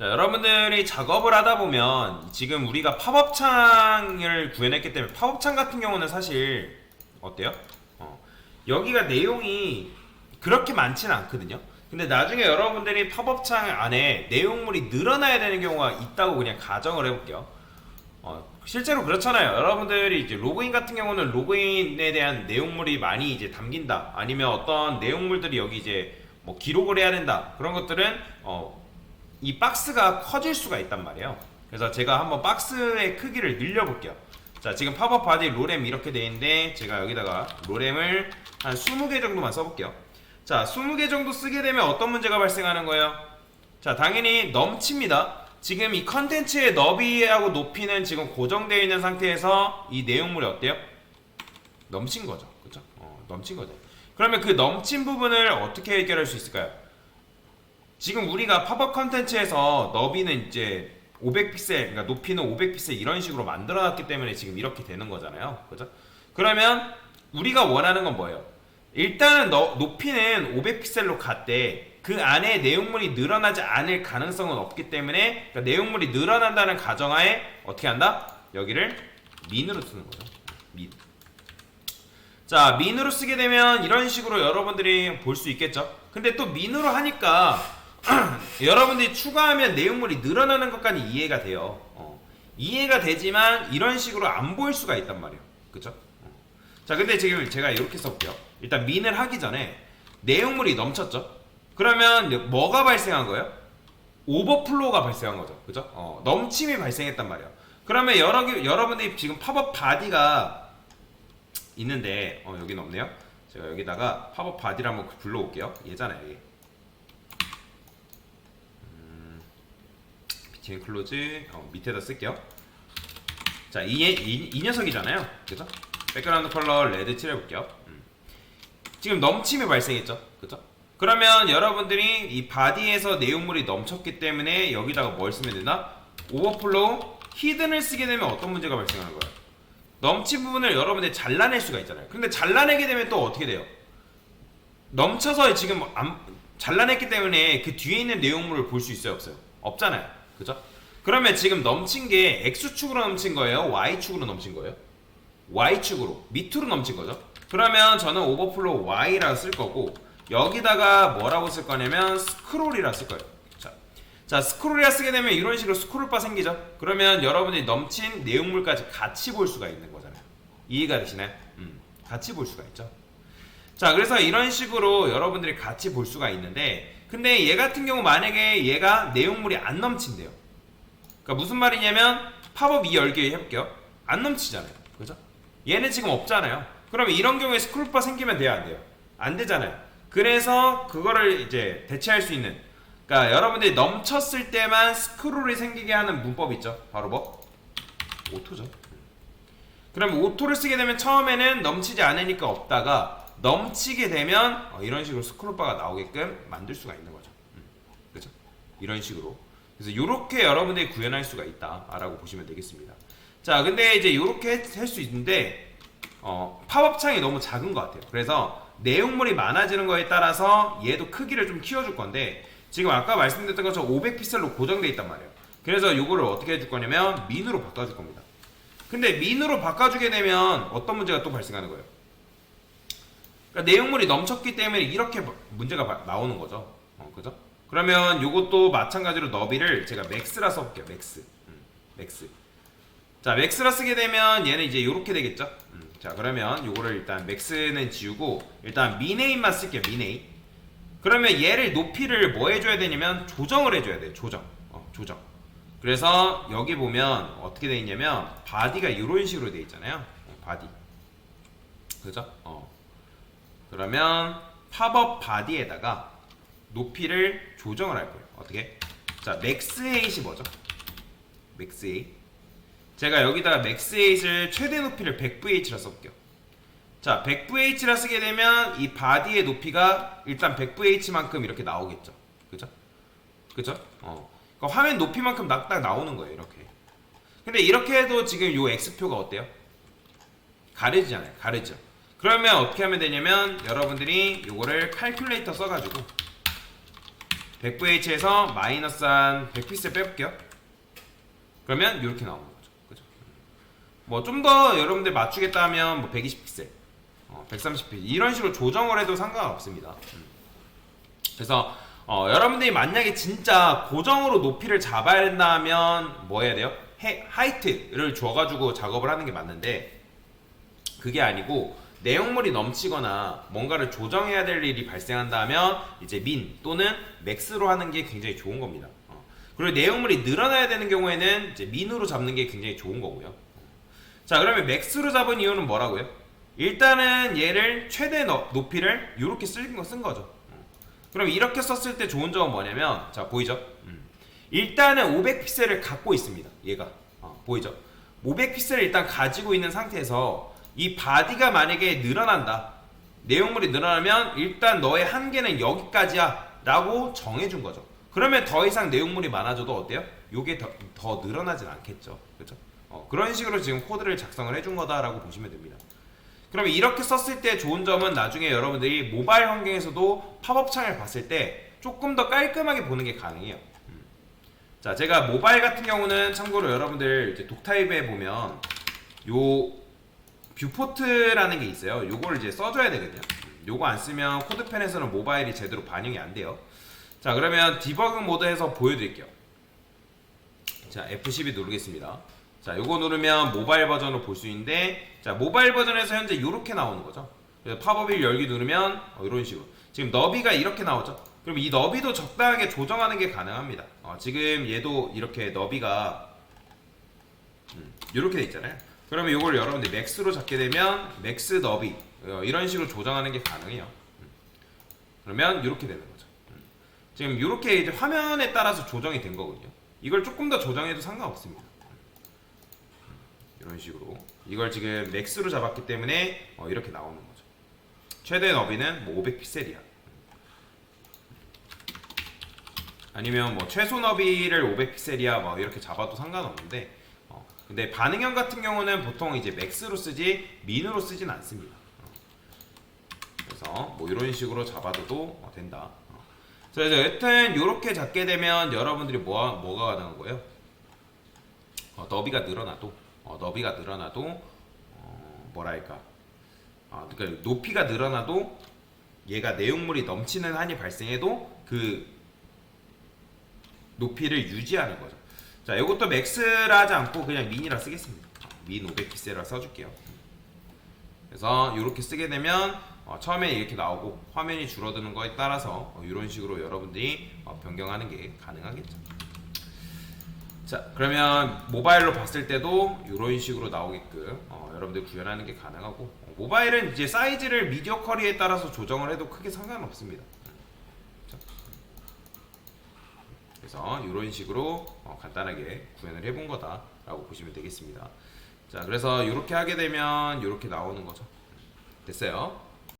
자, 여러분들이 작업을 하다 보면 지금 우리가 팝업창을 구현했기 때문에 팝업창 같은 경우는 사실 어때요? 여기가 내용이 그렇게 많지는 않거든요. 근데 나중에 여러분들이 팝업창 안에 내용물이 늘어나야 되는 경우가 있다고 그냥 가정을 해볼게요. 실제로 그렇잖아요. 여러분들이 이제 로그인 같은 경우는 로그인에 대한 내용물이 많이 이제 담긴다. 아니면 어떤 내용물들이 여기 이제 뭐 기록을 해야 된다. 그런 것들은 이 박스가 커질 수가 있단 말이에요. 그래서 제가 한번 박스의 크기를 늘려볼게요. 자, 지금 팝업 바디 로램 이렇게 돼 있는데 제가 여기다가 로램을 한 20개 정도만 써볼게요. 자, 20개 정도 쓰게 되면 어떤 문제가 발생하는 거예요? 자, 당연히 넘칩니다. 지금 이 컨텐츠의 너비하고 높이는 지금 고정되어 있는 상태에서 이 내용물이 어때요? 넘친 거죠. 그죠? 넘친 거죠. 그러면 그 넘친 부분을 어떻게 해결할 수 있을까요? 지금 우리가 팝업 컨텐츠에서 너비는 이제 500픽셀, 그러니까 높이는 500픽셀 이런 식으로 만들어놨기 때문에 지금 이렇게 되는 거잖아요. 그죠? 그러면 우리가 원하는 건 뭐예요? 일단은 높이는 500픽셀로 갔대. 그 안에 내용물이 늘어나지 않을 가능성은 없기 때문에 그러니까 내용물이 늘어난다는 가정하에 어떻게 한다? 여기를 민으로 쓰는 거죠. 민. 자, 민으로 쓰게 되면 이런 식으로 여러분들이 볼 수 있겠죠. 근데 또 민으로 하니까 여러분들이 추가하면 내용물이 늘어나는 것까지 이해가 돼요. 이해가 되지만 이런 식으로 안 보일 수가 있단 말이에요. 그쵸? 자, 근데 지금 제가 이렇게 써볼게요. 일단 민을 하기 전에 내용물이 넘쳤죠. 그러면 뭐가 발생한 거예요? 오버플로우가 발생한 거죠. 그죠? 넘침이 발생했단 말이에요. 그러면 여러분들이 지금 팝업 바디가 있는데 여기는 없네요. 제가 여기다가 팝업 바디를 한번 불러올게요. 얘잖아요. 여기. BTN 클로즈 밑에다 쓸게요. 자, 이 녀석이잖아요. 그죠? 백그라운드 컬러 레드 칠해볼게요. 지금 넘침이 발생했죠. 그죠? 그러면 여러분들이 이 바디에서 내용물이 넘쳤기 때문에 여기다가 뭘 쓰면 되나? 오버플로우 히든을 쓰게 되면 어떤 문제가 발생하는 거예요? 넘친 부분을 여러분들이 잘라낼 수가 있잖아요. 근데 잘라내게 되면 또 어떻게 돼요? 넘쳐서 지금 잘라냈기 때문에 그 뒤에 있는 내용물을 볼 수 있어요? 없어요? 없잖아요. 그죠? 그러면 지금 넘친 게 X축으로 넘친 거예요? Y축으로 넘친 거예요? Y축으로 밑으로 넘친 거죠. 그러면 저는 오버플로우 Y라고 쓸 거고 여기다가 뭐라고 쓸 거냐면 스크롤이라 쓸 거예요. 자, 스크롤이라 쓰게 되면 이런 식으로 스크롤바 생기죠. 그러면 여러분이 넘친 내용물까지 같이 볼 수가 있는 거잖아요. 이해가 되시나요? 같이 볼 수가 있죠. 자, 그래서 이런 식으로 여러분들이 같이 볼 수가 있는데 근데 얘 같은 경우 만약에 얘가 내용물이 안 넘친대요. 그러니까 무슨 말이냐면 팝업 이 열기 해볼게요. 안 넘치잖아요. 그죠? 얘는 지금 없잖아요. 그러면 이런 경우에 스크롤바 생기면 돼요, 안 돼요? 안 되잖아요. 그래서 그거를 이제 대체할 수 있는 그러니까 여러분들이 넘쳤을 때만 스크롤이 생기게 하는 문법 있죠. 바로 뭐? 오토죠. 그럼 오토를 쓰게 되면 처음에는 넘치지 않으니까 없다가 넘치게 되면 이런 식으로 스크롤바가 나오게끔 만들 수가 있는 거죠. 그렇죠? 이런 식으로. 그래서 이렇게 여러분들이 구현할 수가 있다라고 보시면 되겠습니다. 자, 근데 이제 이렇게 할 수 있는데 팝업 창이 너무 작은 것 같아요. 그래서 내용물이 많아지는 거에 따라서 얘도 크기를 좀 키워줄 건데 지금 아까 말씀드렸던 것처럼 500픽셀로 고정되어 있단 말이에요. 그래서 이거를 어떻게 해줄 거냐면 민으로 바꿔줄 겁니다. 근데 민으로 바꿔주게 되면 어떤 문제가 또 발생하는 거예요? 그러니까 내용물이 넘쳤기 때문에 이렇게 문제가 나오는 거죠. 그죠? 그러면 이것도 마찬가지로 너비를 제가 맥스라 써볼게요. 맥스. 자, 맥스라 쓰게 되면 얘는 이제 이렇게 되겠죠. 자, 그러면 요거를 일단 맥스는 지우고 일단 미네임만 쓸게요. 미네임. 그러면 얘를 높이를 뭐 해줘야 되냐면 조정을 해줘야 돼요. 조정. 그래서 여기 보면 어떻게 돼 있냐면 바디가 이런 식으로 돼 있잖아요. 바디. 그죠? 그러면 팝업 바디에다가 높이를 조정을 할 거예요. 어떻게? 자, 맥스 헤이트이 뭐죠? 맥스 헤이트. 제가 여기다가 맥스 헤이트를 최대 높이를 100VH라 써볼게요. 자, 100VH라 쓰게 되면 이 바디의 높이가 일단 100VH만큼 이렇게 나오겠죠. 그죠? 그죠? 그러니까 화면 높이만큼 딱 나오는 거예요. 이렇게. 근데 이렇게 해도 지금 요 X표가 어때요? 가려지잖아요. 가려져. 그러면 어떻게 하면 되냐면 여러분들이 요거를 칼큘레이터 써가지고 100VH에서 마이너스 한 100픽셀 빼볼게요. 그러면 이렇게 나오는 거죠. 그죠? 뭐 좀 더 여러분들 맞추겠다 하면 뭐 120픽셀, 130픽셀 이런 식으로 조정을 해도 상관없습니다. 그래서 여러분들이 만약에 진짜 고정으로 높이를 잡아야 된다 하면 뭐 해야 돼요? 하이트를 줘가지고 작업을 하는 게 맞는데 그게 아니고 내용물이 넘치거나 뭔가를 조정해야 될 일이 발생한다 하면 이제 민 또는 맥스로 하는 게 굉장히 좋은 겁니다. 그리고 내용물이 늘어나야 되는 경우에는 이제 민으로 잡는 게 굉장히 좋은 거고요. 자, 그러면 맥스로 잡은 이유는 뭐라고요? 일단은 얘를 최대 높이를 이렇게 쓴 거죠. 그럼 이렇게 썼을 때 좋은 점은 뭐냐면, 자, 보이죠? 일단은 500픽셀을 갖고 있습니다. 얘가 보이죠? 500픽셀을 일단 가지고 있는 상태에서 이 바디가 만약에 늘어난다, 내용물이 늘어나면 일단 너의 한계는 여기까지야 라고 정해준 거죠. 그러면 더 이상 내용물이 많아져도 어때요? 요게 더 늘어나진 않겠죠. 그렇죠? 그런 식으로 지금 코드를 작성을 해준 거다라고 보시면 됩니다. 그러면 이렇게 썼을 때 좋은 점은 나중에 여러분들이 모바일 환경에서도 팝업 창을 봤을 때 조금 더 깔끔하게 보는 게 가능해요. 자, 제가 모바일 같은 경우는 참고로 여러분들 이제 독타입에 보면 요 뷰포트라는 게 있어요. 요거를 이제 써줘야 되거든요. 요거 안 쓰면 코드펜에서는 모바일이 제대로 반영이 안 돼요. 자, 그러면 디버깅 모드에서 보여드릴게요. 자, F12 누르겠습니다. 자, 요거 누르면 모바일 버전으로 볼 수 있는데, 자, 모바일 버전에서 현재 이렇게 나오는 거죠. 그래서 팝업을 열기 누르면 이런 식으로 지금 너비가 이렇게 나오죠. 그럼 이 너비도 적당하게 조정하는 게 가능합니다. 지금 얘도 이렇게 너비가 이렇게 돼 있잖아요. 그러면 이걸 여러분들 맥스로 잡게 되면 맥스 너비 이런 식으로 조정하는 게 가능해요. 그러면 이렇게 되는 거죠. 지금 이렇게 이제 화면에 따라서 조정이 된 거거든요. 이걸 조금 더 조정해도 상관없습니다. 이런 식으로 이걸 지금 맥스로 잡았기 때문에 이렇게 나오는 거죠. 최대 너비는 뭐 500픽셀이야. 아니면 뭐 최소 너비를 500픽셀이야 뭐 이렇게 잡아도 상관없는데, 근데 반응형 같은 경우는 보통 이제 맥스로 쓰지 민으로 쓰진 않습니다. 그래서 뭐 이런 식으로 잡아도 된다. 그래서 여튼 이렇게 잡게 되면 여러분들이 뭐가 가능한 거예요? 너비가 늘어나도 뭐랄까, 그러니까 높이가 늘어나도 얘가 내용물이 넘치는 한이 발생해도 그 높이를 유지하는 거죠. 자, 이것도 맥스라 하지 않고 그냥 민이라 쓰겠습니다. 민 500픽셀이라 써줄게요. 그래서 이렇게 쓰게 되면 처음에 이렇게 나오고 화면이 줄어드는 거에 따라서 이런 식으로 여러분들이 변경하는 게 가능하겠죠. 자, 그러면 모바일로 봤을 때도 이런 식으로 나오게끔 여러분들 구현하는 게 가능하고, 모바일은 이제 사이즈를 미디어 쿼리에 따라서 조정을 해도 크게 상관없습니다. 그래서 이런 식으로 간단하게 구현을 해본 거다라고 보시면 되겠습니다. 자, 그래서 이렇게 하게 되면 이렇게 나오는 거죠. 됐어요?